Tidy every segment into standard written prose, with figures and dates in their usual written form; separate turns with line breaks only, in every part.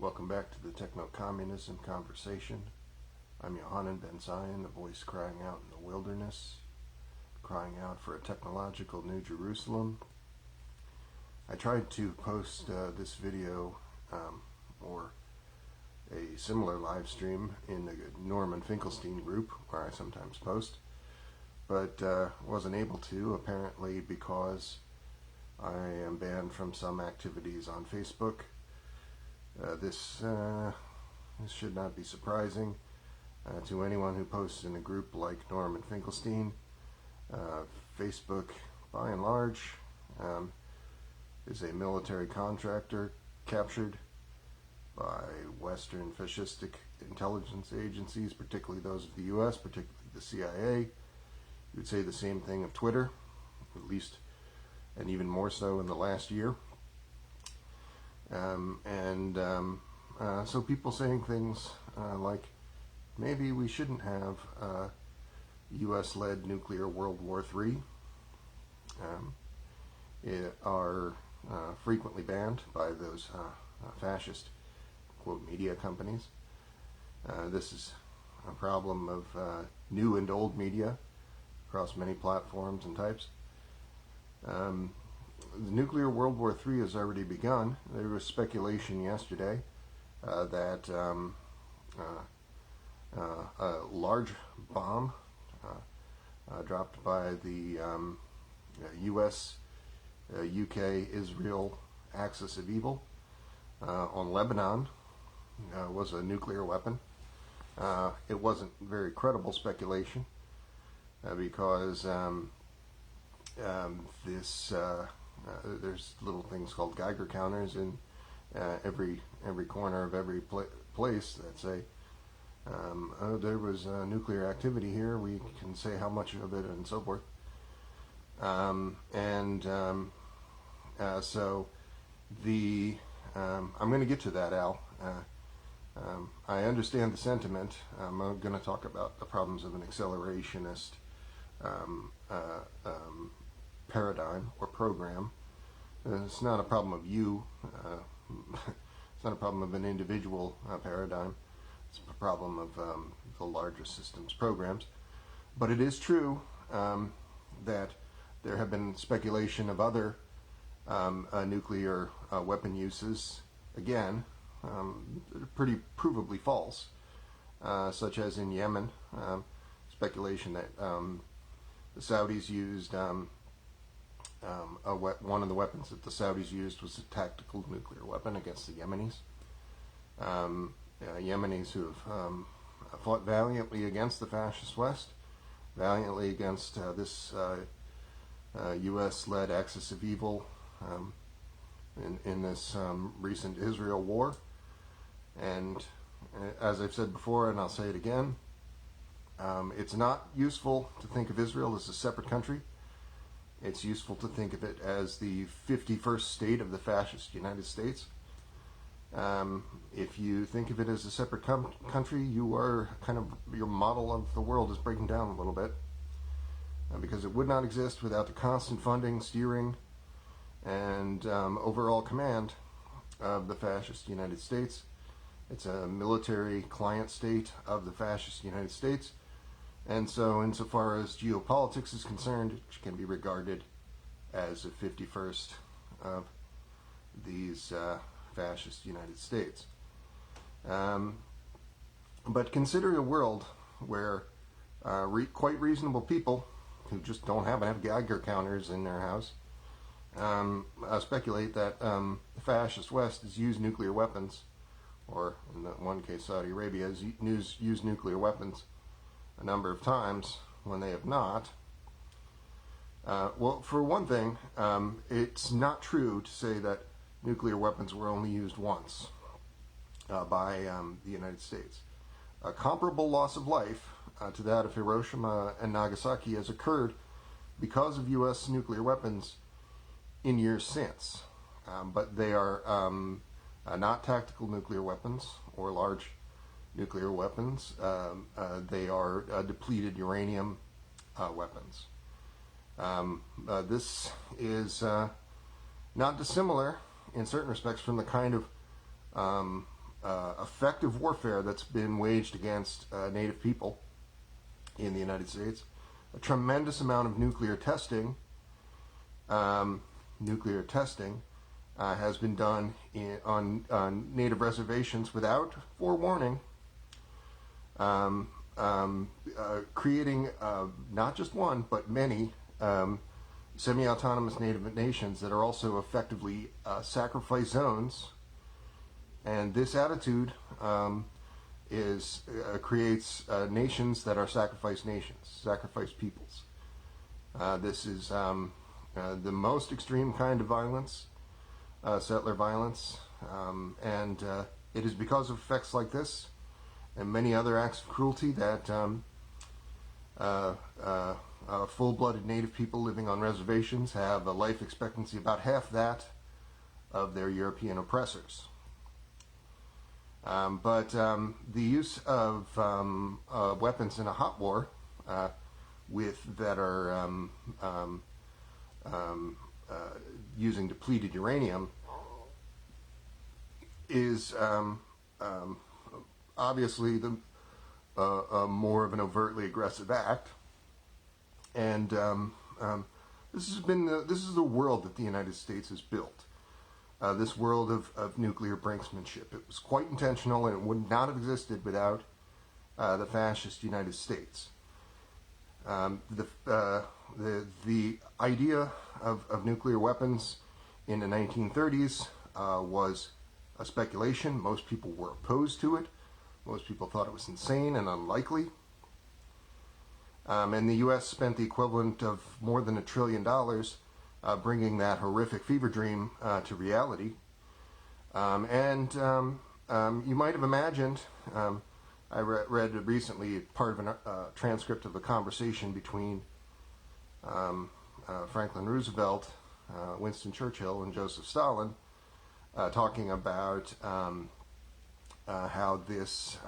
Welcome back to the Techno-Communism Conversation. I'm Yohanan Ben Zion, the voice crying out in the wilderness, crying out for a technological New Jerusalem. I tried to post this video or a similar live stream in the Norman Finkelstein group, where I sometimes post, but wasn't able to, apparently because I am banned from some activities on Facebook. This should not be surprising to anyone who posts in a group like Norman Finkelstein. Facebook, by and large, is a military contractor captured by Western fascistic intelligence agencies, particularly those of the U.S., particularly the CIA. You would say the same thing of Twitter, at least, and even more so in the last year. So people saying things like, maybe we shouldn't have U.S.-led nuclear World War III are frequently banned by those fascist, quote, media companies. This is a problem of new and old media across many platforms and types. The nuclear World War III has already begun. There was speculation yesterday that a large bomb dropped by the U.S., U.K., Israel axis of evil on Lebanon was a nuclear weapon. It wasn't very credible speculation because there's little things called Geiger counters in every corner of every place that say, oh, there was nuclear activity here, we can say how much of it, and so forth. So I'm going to get to that, Al. I understand the sentiment. I'm going to talk about the problems of an accelerationist paradigm or program. It's not a problem of you. It's not a problem of an individual paradigm. It's a problem of the larger systems programs. But it is true that there have been speculation of other nuclear weapon uses, again, pretty provably false, such as in Yemen, speculation that the Saudis used one of the weapons that the Saudis used was a tactical nuclear weapon against the Yemenis. Yemenis who have fought valiantly against the fascist West, valiantly against this U.S.-led axis of evil in this recent Israel war. And as I've said before, and I'll say it again, it's not useful to think of Israel as a separate country. It's useful to think of it as the 51st state of the fascist United States. If you think of it as a separate country, your model of the world is breaking down a little bit, because it would not exist without the constant funding, steering, and overall command of the fascist United States. It's a military client state of the fascist United States. And so insofar as geopolitics is concerned, it can be regarded as a 51st of these fascist United States. But consider a world where quite reasonable people who just don't happen to have Geiger counters in their house speculate that the fascist West has used nuclear weapons, or in one case Saudi Arabia has used nuclear weapons a number of times when they have not. Well, for one thing, it's not true to say that nuclear weapons were only used once by the United States. A comparable loss of life to that of Hiroshima and Nagasaki has occurred because of U.S. nuclear weapons in years since. But they are not tactical nuclear weapons or large nuclear weapons. They are depleted uranium weapons. This is not dissimilar in certain respects from the kind of effective warfare that's been waged against Native people in the United States. A tremendous amount of nuclear testing has been done on Native reservations without forewarning, creating not just one but many semi-autonomous Native nations that are also effectively sacrifice zones. And this attitude creates nations that are sacrifice nations, sacrifice peoples. This is the most extreme kind of violence, settler violence, and it is because of effects like this and many other acts of cruelty that full-blooded Native people living on reservations have a life expectancy about half that of their European oppressors. But the use of weapons in a hot war that are using depleted uranium is obviously more of an overtly aggressive act, and this is the world that the United States has built. This world of nuclear brinksmanship. It was quite intentional, and it would not have existed without the fascist United States. The idea of nuclear weapons in the 1930s was a speculation. Most people were opposed to it. Most people thought it was insane and unlikely. And the U.S. spent the equivalent of more than $1 trillion bringing that horrific fever dream to reality. You might have imagined, I read recently part of a transcript of a conversation between Franklin Roosevelt, Winston Churchill, and Joseph Stalin, talking about how this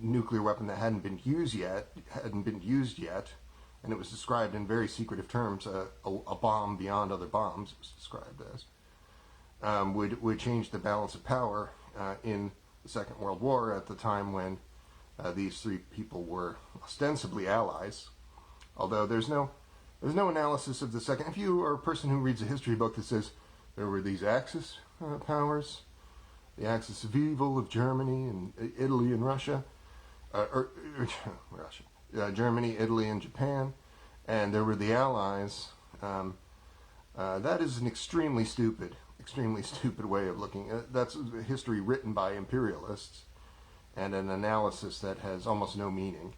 nuclear weapon that hadn't been used yet, and it was described in very secretive terms, a bomb beyond other bombs, it was described as, would change the balance of power in the Second World War at the time when these three people were ostensibly allies. Although there's no analysis of the second. If you are a person who reads a history book that says there were these Axis powers, the axis of evil of Germany and Italy and Russia, Germany, Italy, and Japan, and there were the Allies. That is an extremely stupid way of looking at it. That's history written by imperialists, and an analysis that has almost no meaning,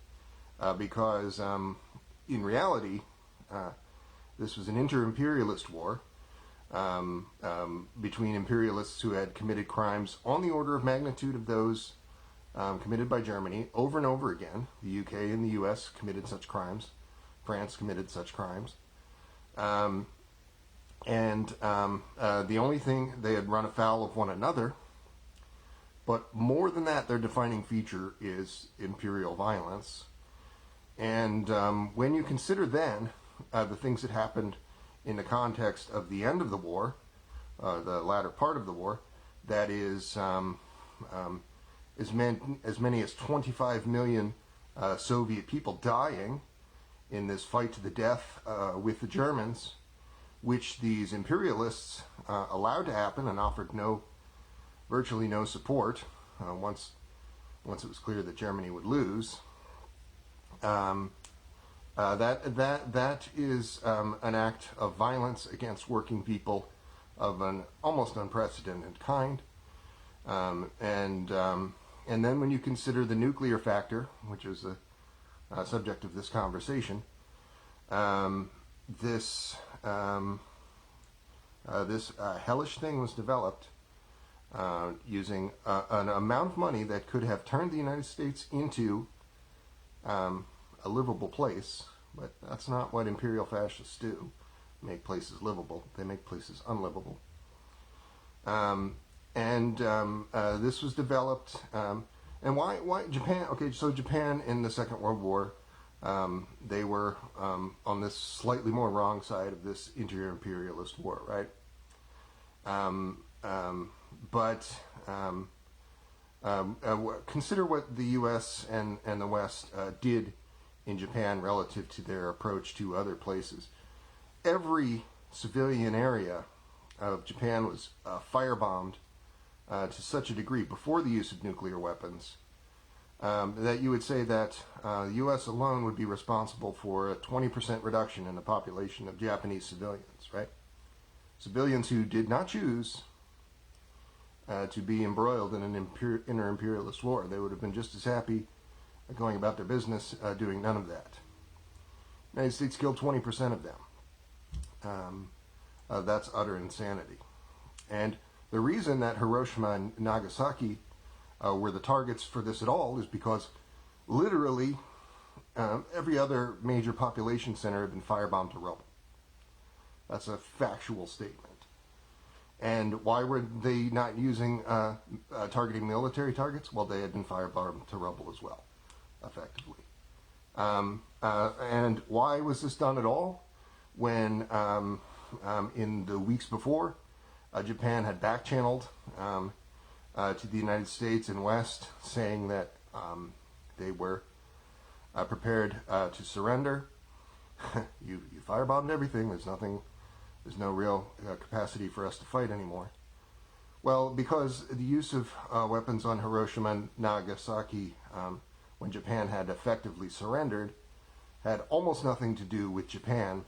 because in reality, this was an inter-imperialist war between imperialists who had committed crimes on the order of magnitude of those committed by Germany over and over again. The UK and the US committed such crimes. France committed such crimes. The only thing, they had run afoul of one another. But more than that, their defining feature is imperial violence. And when you consider then the things that happened in the context of the end of the war, the latter part of the war, that is as many as 25 million Soviet people dying in this fight to the death with the Germans, which these imperialists allowed to happen and offered virtually no support once it was clear that Germany would lose. That is an act of violence against working people of an almost unprecedented kind. And then when you consider the nuclear factor, which is the subject of this conversation, this hellish thing was developed using an amount of money that could have turned the United States into a livable place, but that's not what imperial fascists do. Make places livable. They make places unlivable. This was developed, and why Japan? Okay, so Japan in the Second World War, they were on this slightly more wrong side of this inter-imperialist war, right? but consider what the U.S. and the West did in Japan relative to their approach to other places. Every civilian area of Japan was firebombed to such a degree before the use of nuclear weapons that you would say that the U.S. alone would be responsible for a 20% reduction in the population of Japanese civilians, right? Civilians who did not choose to be embroiled in an inter-imperialist war. They would have been just as happy going about their business doing none of that. The United States killed 20% of them. That's utter insanity. And the reason that Hiroshima and Nagasaki were the targets for this at all is because literally every other major population center had been firebombed to rubble. That's a factual statement. And why were they not using targeting military targets? Well, they had been firebombed to rubble as well, effectively. And why was this done at all? When in the weeks before, Japan had back-channeled to the United States and West, saying that they were prepared to surrender. You firebombed everything. There's no real capacity for us to fight anymore. Well, because the use of weapons on Hiroshima and Nagasaki, when Japan had effectively surrendered, had almost nothing to do with Japan,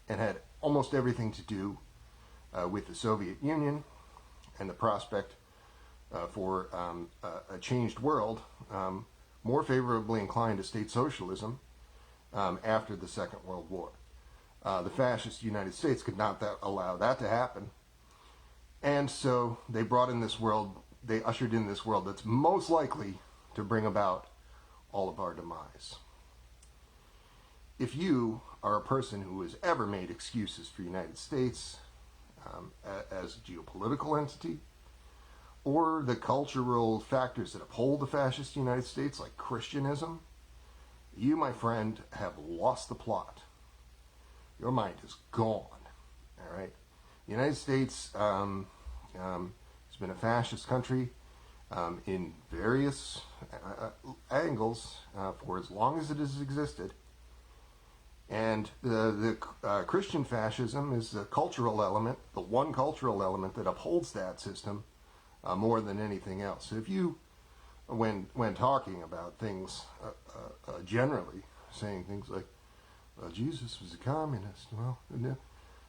and had almost everything to do with the Soviet Union and the prospect for a changed world, more favorably inclined to state socialism after the Second World War. The fascist United States could not allow that to happen. And so they brought in this world, they ushered in this world that's most likely to bring about all of our demise. If you are a person who has ever made excuses for the United States as a geopolitical entity, or the cultural factors that uphold the fascist United States, like Christianism, you, my friend, have lost the plot. Your mind is gone, all right? The United States has been a fascist country in various angles for as long as it has existed. And the Christian fascism is the cultural element, the one cultural element that upholds that system more than anything else. If you, when talking about things generally, saying things like, well, Jesus was a communist, well,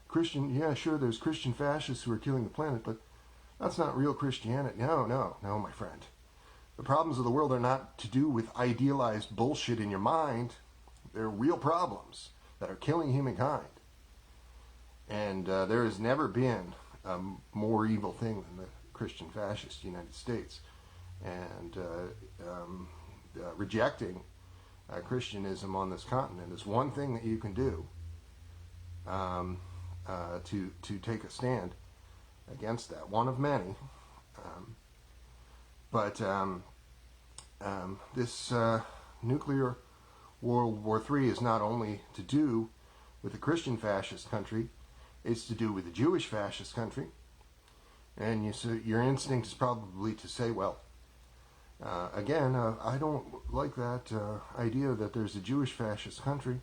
Christian, yeah, sure, there's Christian fascists who are killing the planet, but that's not real Christianity. No, my friend. The problems of the world are not to do with idealized bullshit in your mind. They're real problems that are killing humankind. And there has never been a more evil thing than the Christian fascist United States. And rejecting Christianism on this continent is one thing that you can do to take a stand against that. One of many. But this nuclear World War III is not only to do with the Christian fascist country, it's to do with the Jewish fascist country. And your instinct is probably to say, well, again, I don't like that idea that there's a Jewish fascist country.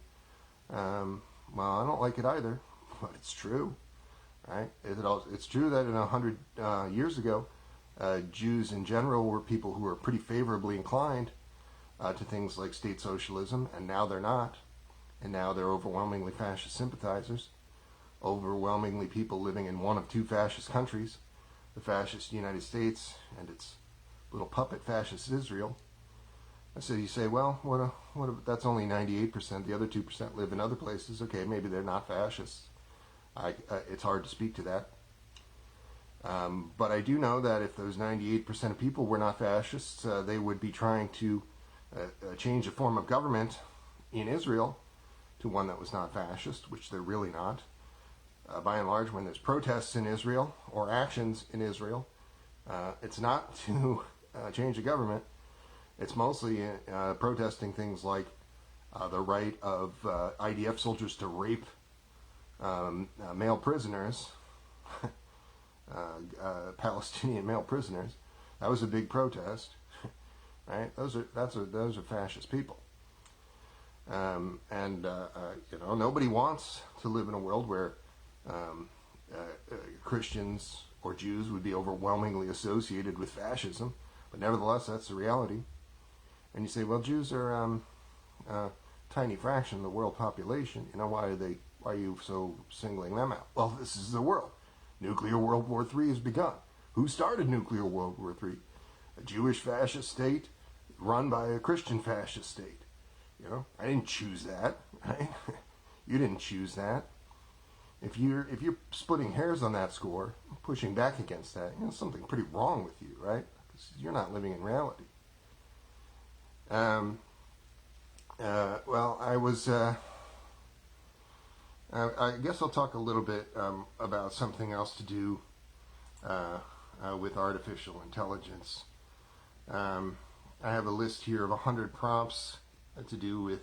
Well, I don't like it either, but it's true, right? It's true that in 100 years ago, Jews in general were people who were pretty favorably inclined to things like state socialism, and now they're not. And now they're overwhelmingly fascist sympathizers, overwhelmingly people living in one of two fascist countries, the fascist United States and its little puppet fascist Israel. So you say, well, that's only 98%. The other 2% live in other places. Okay, maybe they're not fascists. It's hard to speak to that. But I do know that if those 98% of people were not fascists, they would be trying to change a form of government in Israel to one that was not fascist, which they're really not. By and large, when there's protests in Israel or actions in Israel, it's not to change the government. It's mostly protesting things like the right of IDF soldiers to rape male prisoners, Palestinian male prisoners. That was a big protest, right? Those are fascist people. Nobody wants to live in a world where Christians or Jews would be overwhelmingly associated with fascism, but nevertheless, that's the reality. And you say, well, Jews are a tiny fraction of the world population. Why are you so singling them out? Well, this is the world. Nuclear World War III has begun. Who started Nuclear World War III? A Jewish fascist state run by a Christian fascist state. I didn't choose that, right? You didn't choose that. If you're splitting hairs on that score, pushing back against that, something pretty wrong with you, right? Because you're not living in reality. I guess I'll talk a little bit about something else to do with artificial intelligence. I have a list here of 100 prompts to do with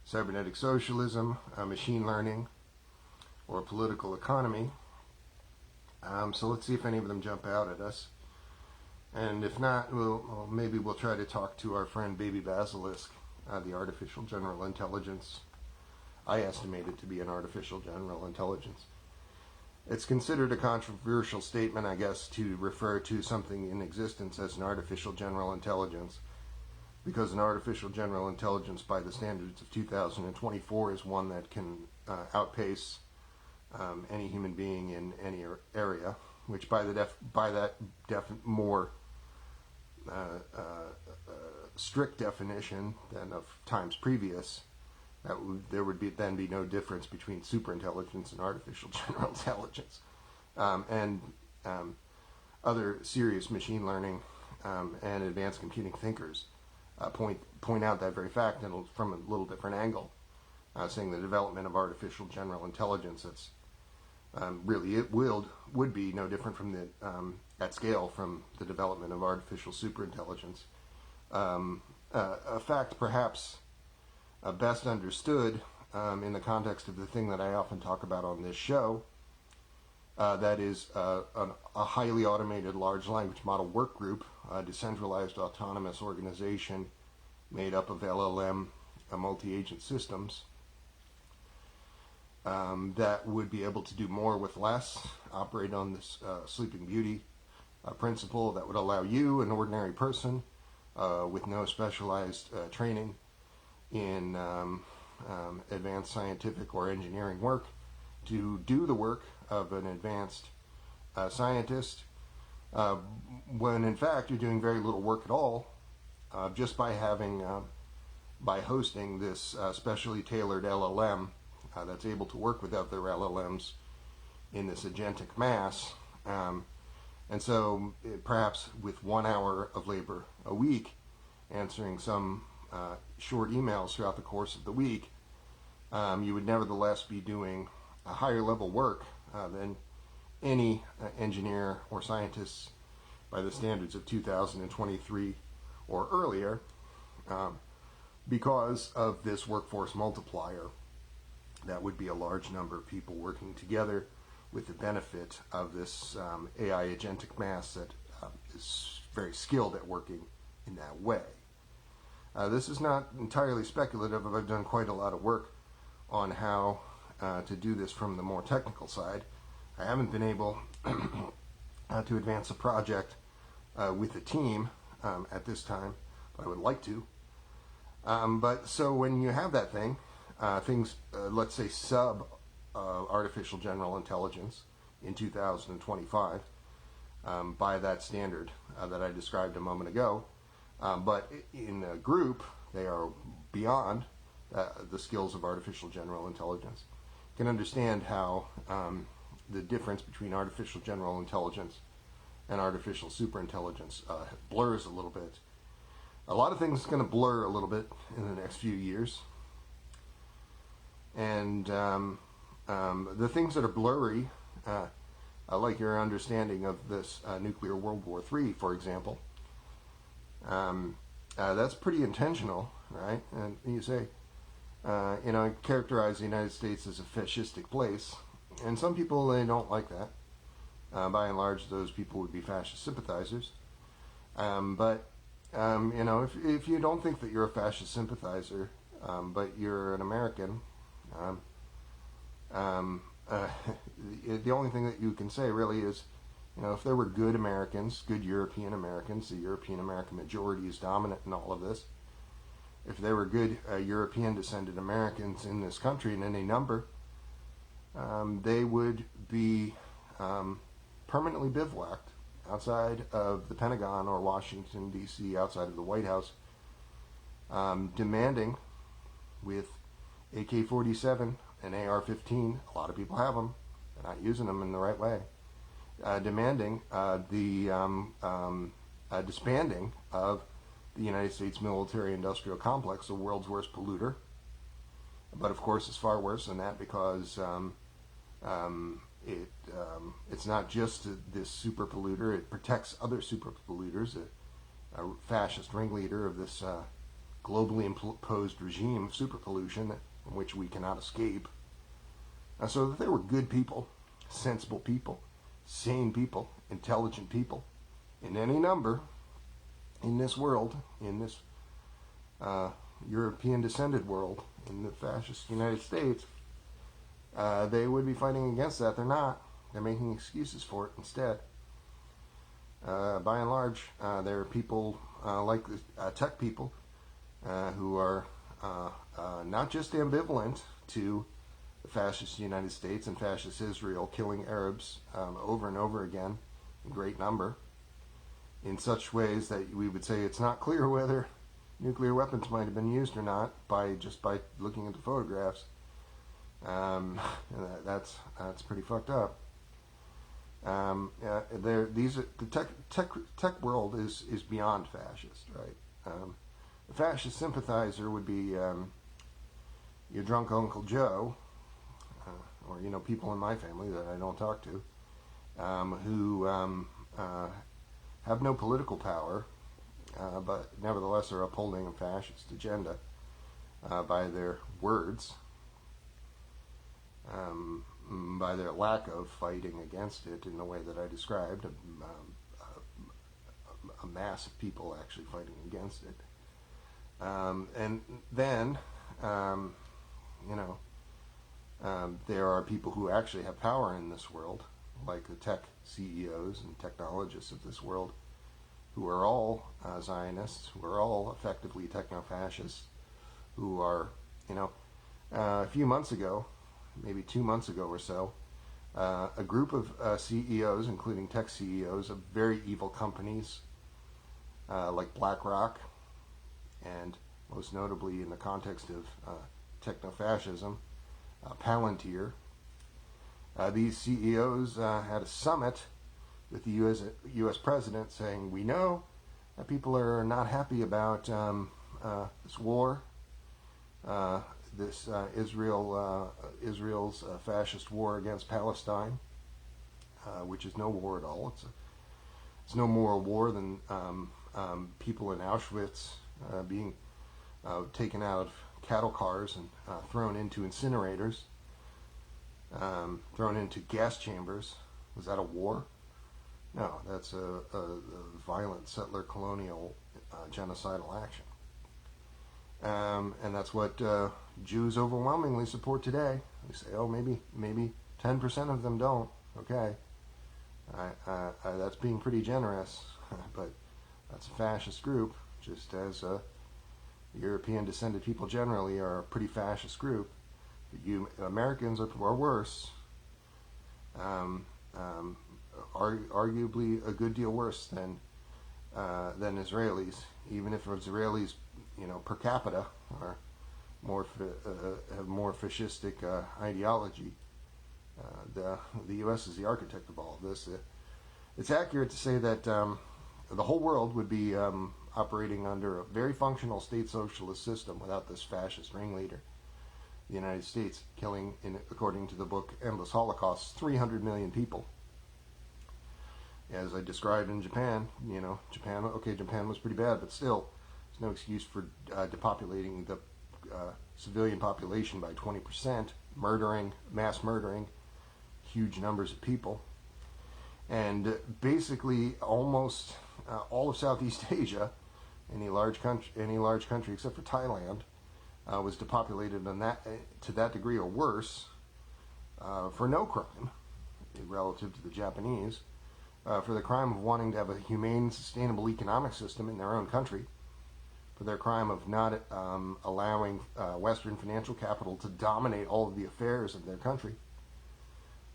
cybernetic socialism, machine learning, or political economy. So let's see if any of them jump out at us. And if not, maybe we'll try to talk to our friend Baby Basilisk, the artificial general intelligence. I estimate it to be an artificial general intelligence. It's considered a controversial statement, I guess, to refer to something in existence as an artificial general intelligence, because an artificial general intelligence by the standards of 2024 is one that can outpace any human being in any area, which by that more strict definition than of times previous, there would then be no difference between superintelligence and artificial general intelligence. And other serious machine learning and advanced computing thinkers point out that very fact, and from a little different angle, saying the development of artificial general intelligence, it's really it would be no different from the at scale from the development of artificial superintelligence. A fact perhaps best understood in the context of the thing that I often talk about on this show, that is a highly automated large language model work group, a decentralized autonomous organization made up of LLM multi-agent systems that would be able to do more with less, operate on this Sleeping Beauty principle that would allow you, an ordinary person with no specialized training in advanced scientific or engineering work, to do the work of an advanced scientist, when in fact you're doing very little work at all, just by hosting this specially tailored LLM that's able to work with other LLMs in this agentic mass. And so perhaps with 1 hour of labor a week, answering some short emails throughout the course of the week, you would nevertheless be doing a higher level work than any engineer or scientists by the standards of 2023 or earlier, because of this workforce multiplier. That would be a large number of people working together with the benefit of this AI agentic mass that is very skilled at working in that way. This is not entirely speculative. I've done quite a lot of work on how to do this from the more technical side. I haven't been able to advance a project with a team at this time, but I would like to. But so when you have that thing, things, let's say artificial general intelligence in 2025, by that standard that I described a moment ago, but in a group, they are beyond the skills of artificial general intelligence. You can understand how the difference between artificial general intelligence and artificial superintelligence blurs a little bit. A lot of things are going to blur a little bit in the next few years. And the things that are blurry, like your understanding of this nuclear World War III, for example, that's pretty intentional, right? And you say, characterize the United States as a fascistic place, and some people, they don't like that. By and large, those people would be fascist sympathizers. But if you don't think that you're a fascist sympathizer, but you're an American, the only thing that you can say really is, if there were good Americans, good European Americans, the European American majority is dominant in all of this. If there were good European descended Americans in this country in any number, they would be permanently bivouacked outside of the Pentagon or Washington, D.C., outside of the White House, demanding with AK-47 and AR-15, a lot of people have them, they're not using them in the right way, demanding the disbanding of the United States military-industrial complex, the world's worst polluter. But of course it's far worse than that, because it's not just this super polluter, it protects other super polluters. A fascist ringleader of this globally imposed regime of super pollution from which we cannot escape. So that there were good people, sensible people, sane people, intelligent people in any number in this world, in this European descended world, in the fascist United States, they would be fighting against that. They're not. They're making excuses for it instead. By and large, there are people like the tech people who are not just ambivalent to the fascist United States and fascist Israel killing Arabs over and over again in great number, in such ways that we would say it's not clear whether nuclear weapons might have been used or not just by looking at the photographs. That's pretty fucked up. The tech world is beyond fascist, right? A fascist sympathizer would be your drunk Uncle Joe, or people in my family that I don't talk to, who have no political power, but nevertheless are upholding a fascist agenda by their words, by their lack of fighting against it in the way that I described, a mass of people actually fighting against it. And then, there are people who actually have power in this world, like the tech CEOs and technologists of this world, who are all Zionists, who are all effectively techno-fascists, who are, a few months ago, maybe 2 months ago or so, a group of CEOs, including tech CEOs of very evil companies like BlackRock, and most notably in the context of techno-fascism, Palantir. These CEOs had a summit with the U.S. president saying, we know that people are not happy about this war, Israel's fascist war against Palestine, which is no war at all. It's no more a war than people in Auschwitz being taken out of cattle cars and thrown into incinerators, thrown into gas chambers. Was that a war? No, that's a violent settler colonial genocidal action. And that's what Jews overwhelmingly support today. They say, oh, maybe 10% of them don't. Okay, that's being pretty generous, but that's a fascist group, just as European descended people generally are a pretty fascist group. You Americans are worse, arguably a good deal worse than Israelis, even if Israelis, per capita are have more fascistic ideology. The U.S. is the architect of all of this. It's accurate to say that the whole world would be operating under a very functional state socialist system without this fascist ringleader. The United States killing, according to the book Endless Holocausts, 300 million people. As I described in Japan, Japan was pretty bad, but still, there's no excuse for depopulating the civilian population by 20%, mass murdering huge numbers of people. And basically, almost all of Southeast Asia, any large country except for Thailand, was depopulated on that to that degree or worse for no crime relative to the Japanese, for the crime of wanting to have a humane, sustainable economic system in their own country, for their crime of not allowing Western financial capital to dominate all of the affairs of their country,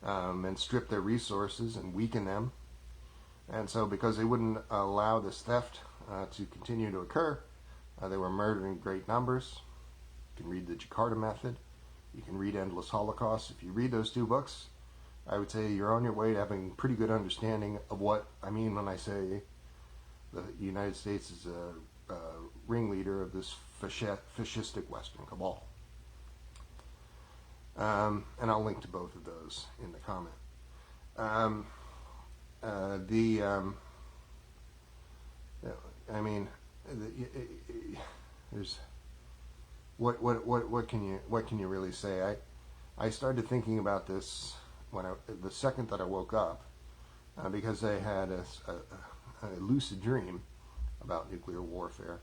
and strip their resources and weaken them. And so because they wouldn't allow this theft to continue to occur, they were murdering great numbers. You can read the Jakarta Method. You can read Endless Holocaust. If you read those two books, I would say you're on your way to having a pretty good understanding of what I mean when I say the United States is a ringleader of this fascistic Western cabal. And I'll link to both of those in the comment. There's what can you really say? I started thinking about this the second that I woke up, because I had a lucid dream about nuclear warfare.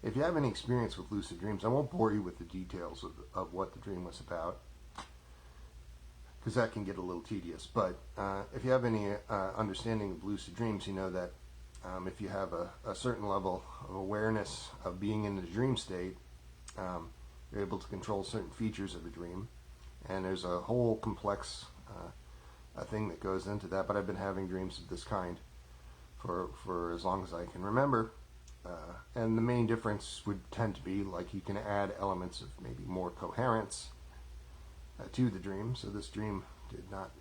If you have any experience with lucid dreams, I won't bore you with the details of what the dream was about, because that can get a little tedious. But if you have any understanding of lucid dreams, you know that if you have a certain level of awareness of being in the dream state, you're able to control certain features of a dream. And there's a whole complex thing that goes into that. But I've been having dreams of this kind for as long as I can remember. And the main difference would tend to be, like, you can add elements of maybe more coherence to the dream. So this dream did not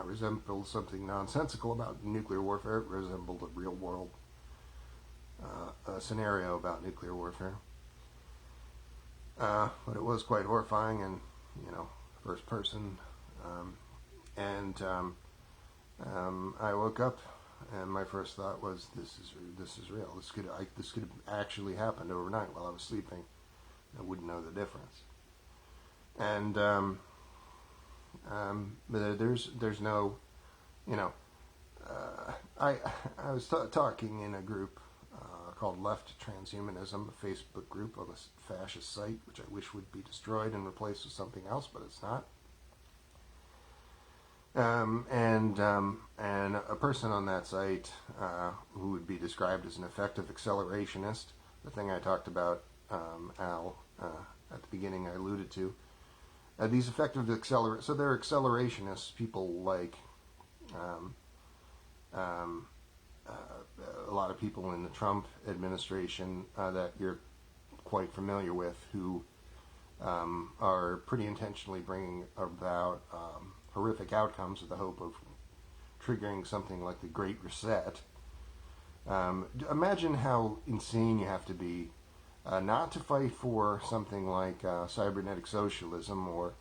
resemble something nonsensical about nuclear warfare. It resembled a real world scenario about nuclear warfare. But it was quite horrifying, and first person. I woke up, and my first thought was, "This is real. This could have actually happened overnight while I was sleeping. I wouldn't know the difference." And but there's no, I was talking in a group called Left Transhumanism, a Facebook group on a fascist site, which I wish would be destroyed and replaced with something else, but it's not. And a person on that site who would be described as an effective accelerationist, the thing I talked about, Al, at the beginning I alluded to, these effective so they're accelerationists, people like a lot of people in the Trump administration that you're quite familiar with, who are pretty intentionally bringing about horrific outcomes with the hope of triggering something like the Great Reset. Imagine how insane you have to be not to fight for something like cybernetic socialism or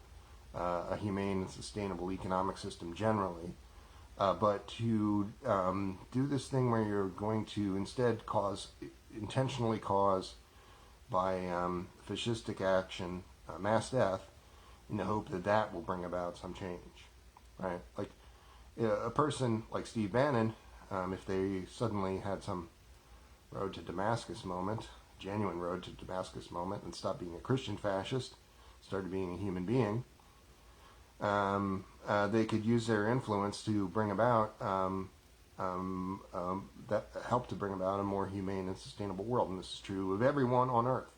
a humane and sustainable economic system generally, but to do this thing where you're going to instead intentionally cause by fascistic action mass death, in the hope that that will bring about some change, right? Like a person like Steve Bannon, if they suddenly had some road to Damascus moment, genuine road to Damascus moment, and stopped being a Christian fascist, started being a human being, they could use their influence to bring about that help to bring about a more humane and sustainable world. And this is true of everyone on Earth,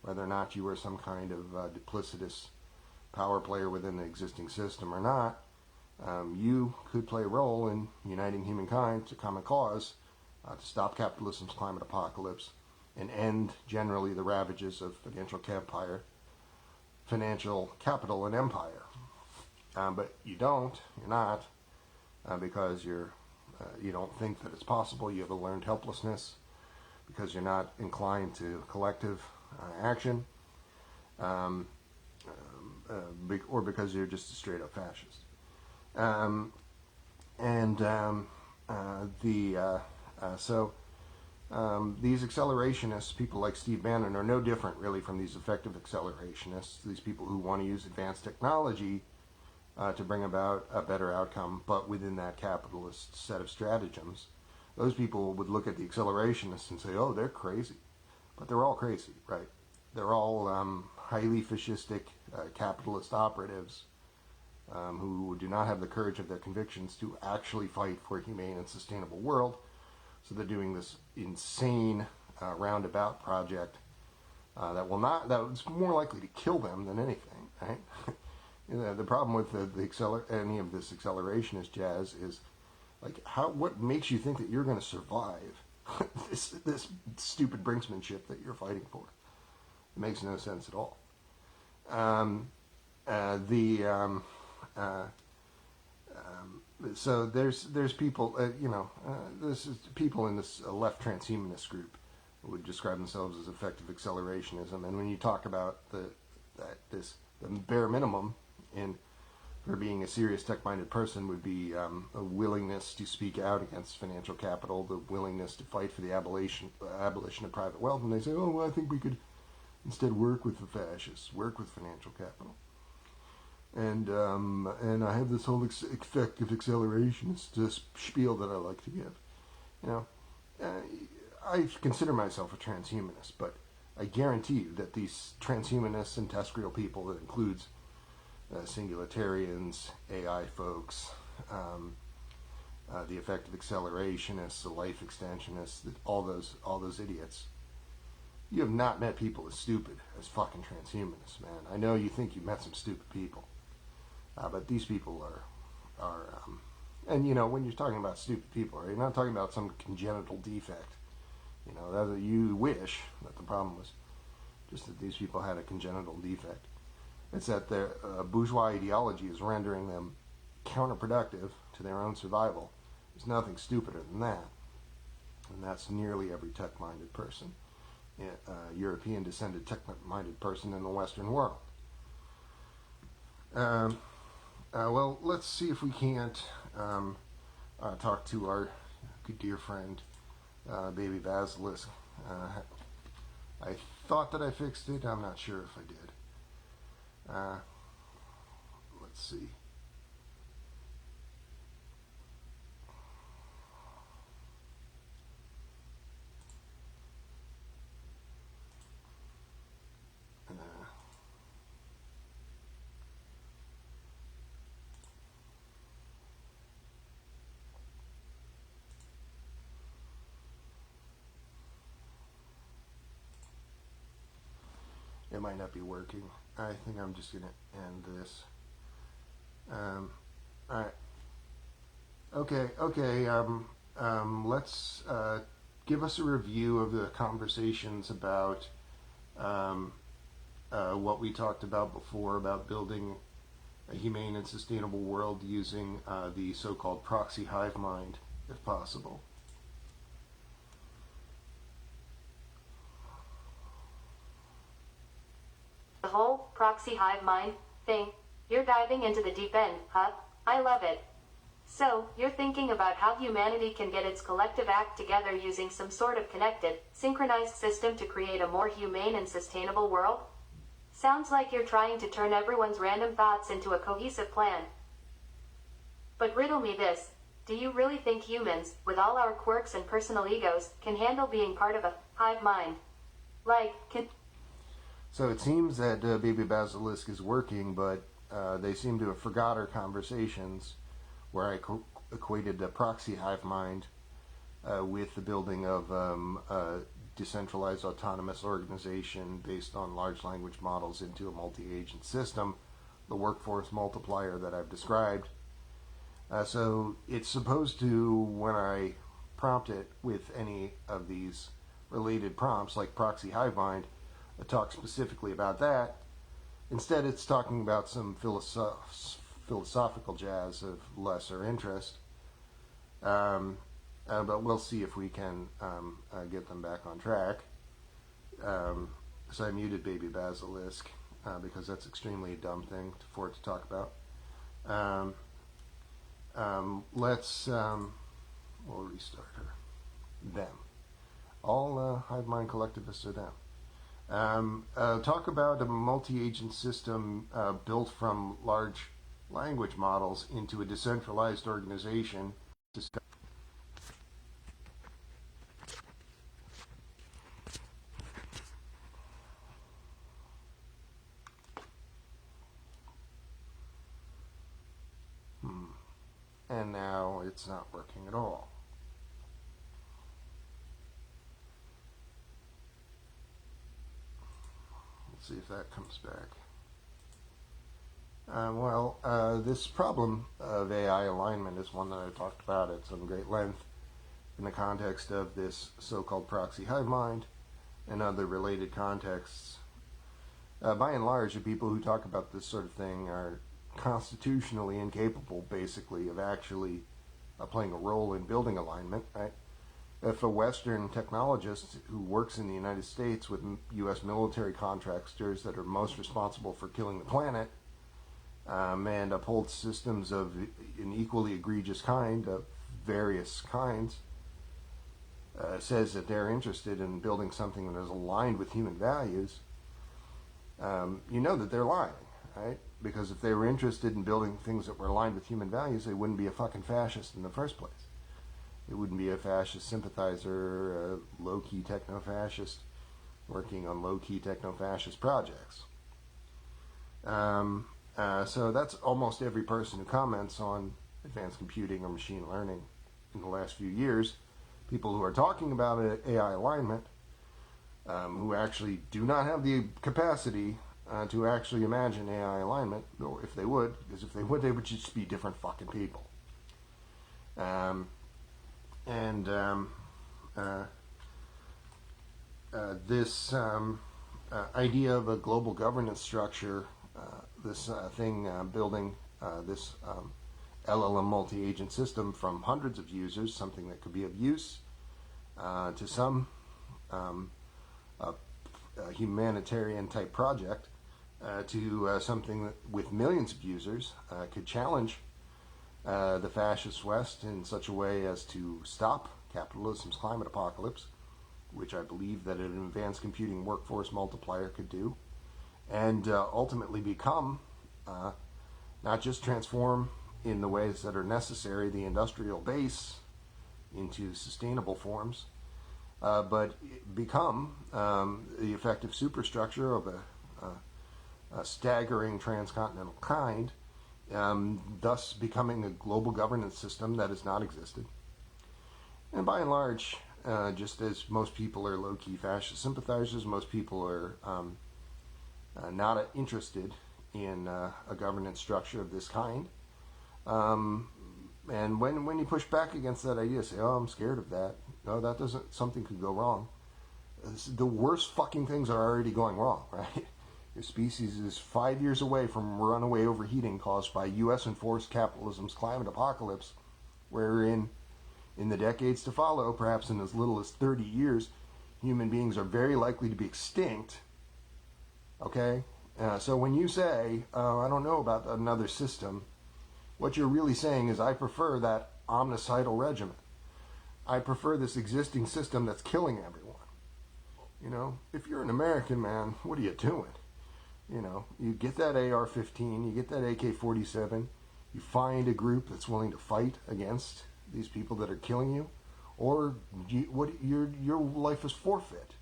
whether or not you are some kind of duplicitous power player within the existing system or not. You could play a role in uniting humankind to common cause, to stop capitalism's climate apocalypse and end generally the ravages of financial capital and empire. But you're not, because you don't think that it's possible. You have a learned helplessness because you're not inclined to collective action, or because you're just a straight up fascist. These accelerationists, people like Steve Bannon, are no different really from these effective accelerationists, these people who want to use advanced technology to bring about a better outcome, but within that capitalist set of stratagems, those people would look at the accelerationists and say, oh, they're crazy. But they're all crazy, right? They're all highly fascistic capitalist operatives who do not have the courage of their convictions to actually fight for a humane and sustainable world. So they're doing this insane roundabout project that's more likely to kill them than anything, right? The problem with any of this accelerationist jazz is, like, what makes you think that you're going to survive this stupid brinksmanship that you're fighting for? It makes no sense at all. So there's people, this is people in this left transhumanist group who would describe themselves as effective accelerationism, and when you talk about the bare minimum for being a serious tech-minded person would be a willingness to speak out against financial capital, the willingness to fight for the abolition of private wealth, and they say, oh, well, I think we could instead work with the fascists, work with financial capital. And I have this whole effective accelerationist spiel that I like to give. I consider myself a transhumanist, but I guarantee you that these transhumanists and terrestrial people, that includes singularitarians, AI folks, the effective accelerationists, the life extensionists, all those idiots. You have not met people as stupid as fucking transhumanists, man. I know you think you met some stupid people, but these people are and when you're talking about stupid people, right, you're not talking about some congenital defect. That you wish that the problem was just that these people had a congenital defect. It's that their bourgeois ideology is rendering them counterproductive to their own survival. There's nothing stupider than that. And that's nearly every tech-minded person, European-descended tech-minded person in the Western world. Well, let's see if we can't talk to our good dear friend, Baby Basilisk. I thought that I fixed it. I'm not sure if I did. Let's see. It might not be working. I think I'm just going to end this. Alright. Okay. Let's give us a review of the conversations about what we talked about before about building a humane and sustainable world using the so-called proxy hive mind, if possible.
The whole proxy hive mind thing, you're diving into the deep end, huh? I love it. So, you're thinking about how humanity can get its collective act together using some sort of connected, synchronized system to create a more humane and sustainable world? Sounds like you're trying to turn everyone's random thoughts into a cohesive plan. But riddle me this, do you really think humans, with all our quirks and personal egos, can handle being part of a hive mind?
So it seems that Baby Basilisk is working, but they seem to have forgot our conversations where I equated the proxy hive mind with the building of a decentralized autonomous organization based on large language models into a multi-agent system, the workforce multiplier that I've described. So it's supposed to, when I prompt it with any of these related prompts, like proxy hive mind, talk specifically about that. Instead, it's talking about some philosophical jazz of lesser interest. But we'll see if we can get them back on track. So I muted Baby Basilisk because that's extremely a dumb thing for it to talk about. We'll restart her. Them. All hive mind collectivists are them. Talk about a multi-agent system built from large language models into a decentralized organization. And now it's not working at all. Let's see if that comes back. This problem of AI alignment is one that I talked about at some great length in the context of this so-called proxy hive mind and other related contexts. By and large, the people who talk about this sort of thing are constitutionally incapable, basically, of actually playing a role in building alignment, right? If a Western technologist who works in the United States with U.S. military contractors that are most responsible for killing the planet and upholds systems of an equally egregious kind, of various kinds, says that they're interested in building something that is aligned with human values, you know that they're lying, right? Because if they were interested in building things that were aligned with human values, they wouldn't be a fucking fascist in the first place. It wouldn't be a fascist sympathizer, a low-key techno-fascist working on low-key techno-fascist projects. So that's almost every person who comments on advanced computing or machine learning in the last few years. People who are talking about AI alignment, who actually do not have the capacity to actually imagine AI alignment, or if they would, because if they would just be different fucking people. This idea of a global governance structure, this thing building this LLM multi-agent system from hundreds of users, something that could be of use to some humanitarian type project, to something that with millions of users could challenge the fascist West in such a way as to stop capitalism's climate apocalypse, which I believe that an advanced computing workforce multiplier could do, and ultimately become, not just transform in the ways that are necessary the industrial base into sustainable forms, but become the effective superstructure of a staggering transcontinental kind, thus becoming a global governance system that has not existed. And by and large, just as most people are low-key fascist sympathizers, most people are not interested in a governance structure of this kind. And when you push back against that idea, say, "Oh, I'm scared of that." No, that doesn't. Something could go wrong. The worst fucking things are already going wrong, right? Your species is 5 years away from runaway overheating caused by U.S. enforced capitalism's climate apocalypse, wherein in the decades to follow, perhaps in as little as 30 years, human beings are very likely to be extinct. Okay? So when you say, "Oh, I don't know about another system," what you're really saying is, I prefer that omnicidal regimen. I prefer this existing system that's killing everyone. You know, if you're an American, man, what are you doing? You know, you get that AR-15, you get that AK-47, you find a group that's willing to fight against these people that are killing you, or your life is forfeit.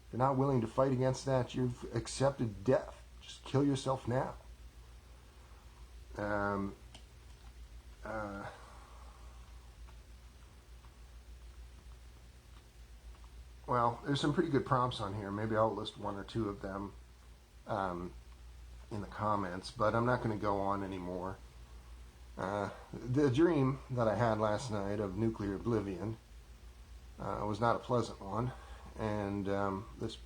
If you're not willing to fight against that, you've accepted death. Just kill yourself now. Well, there's some pretty good prompts on here. Maybe I'll list one or two of them in the comments, but I'm not going to go on anymore. The dream that I had last night of nuclear oblivion was not a pleasant one, and this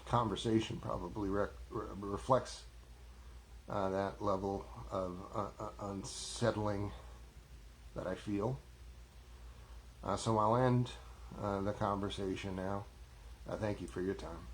conversation probably reflects that level of unsettling that I feel. So I'll end the conversation now. Thank you for your time.